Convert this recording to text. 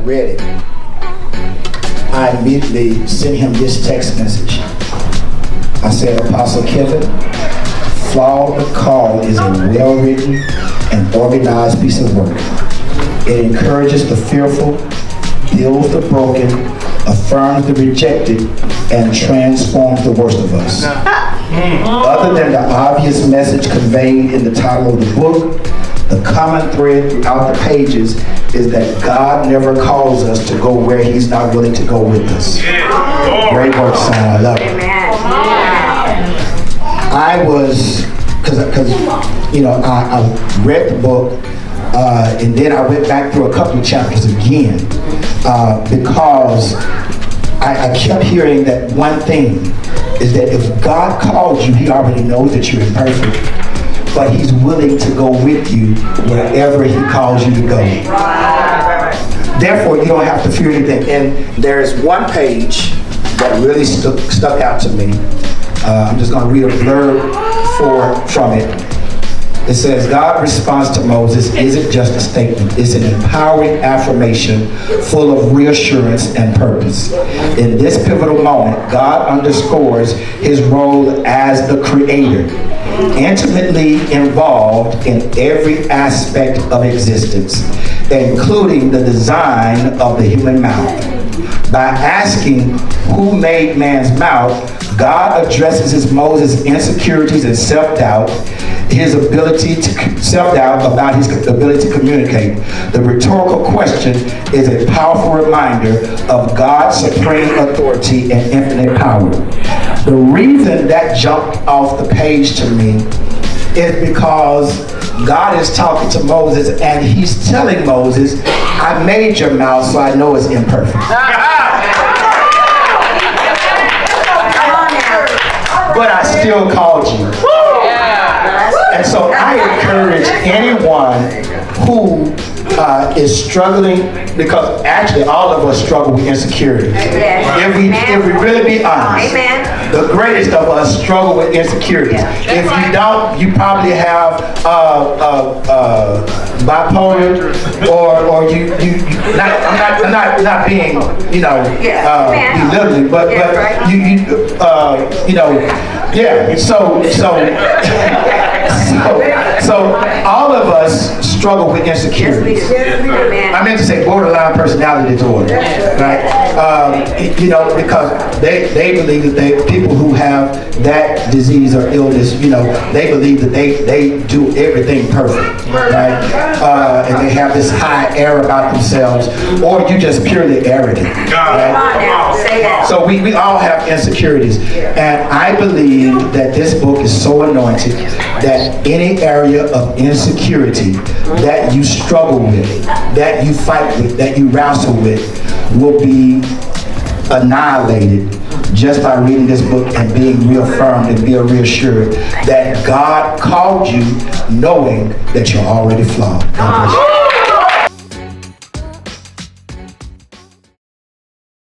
read it, I immediately sent him this text message. I said, Apostle Kevin, Flawed But Called is a well-written and organized piece of work. It encourages the fearful, builds the broken, affirms the rejected, and transforms the worst of us. Other than the obvious message conveyed in the title of the book, the common thread throughout the pages is that God never calls us to go where He's not willing to go with us. Great work, son. I love it. I was, because I read the book, and then I went back through a couple of chapters again, because I kept hearing that one thing is that if God called you, He already knows that you're imperfect, but He's willing to go with you wherever He calls you to go. Therefore, you don't have to fear anything. And there's one page that really stuck out to me. I'm just going to read a blurb from it. It says, God's response to Moses isn't just a statement. It's an empowering affirmation full of reassurance and purpose. In this pivotal moment, God underscores His role as the Creator, intimately involved in every aspect of existence, including the design of the human mouth. By asking who made man's mouth, God addresses Moses' insecurities and self-doubt, self-doubt about his ability to communicate. The rhetorical question is a powerful reminder of God's supreme authority and infinite power. The reason that jumped off the page to me is because God is talking to Moses and He's telling Moses, I made your mouth so I know it's imperfect. But I still called you. And so I encourage anyone who is struggling, because actually all of us struggle with insecurity. If we really be honest, the greatest of us struggle with insecurity. If you don't, you probably have bipolar, or you not being belittling, but so all of us struggle with insecurity. I meant to say borderline personality disorder, right? Because they believe that people who have that disease or illness, they believe that they do everything perfect, right? And they have this high air about themselves, or you just purely arrogant, right? So we all have insecurities, and I believe that this book is so anointed that any area of insecurity that you struggle with, that you fight with, that you wrestle with, will be annihilated just by reading this book and being reaffirmed and being reassured that God called you knowing that you're already flawed. God bless you.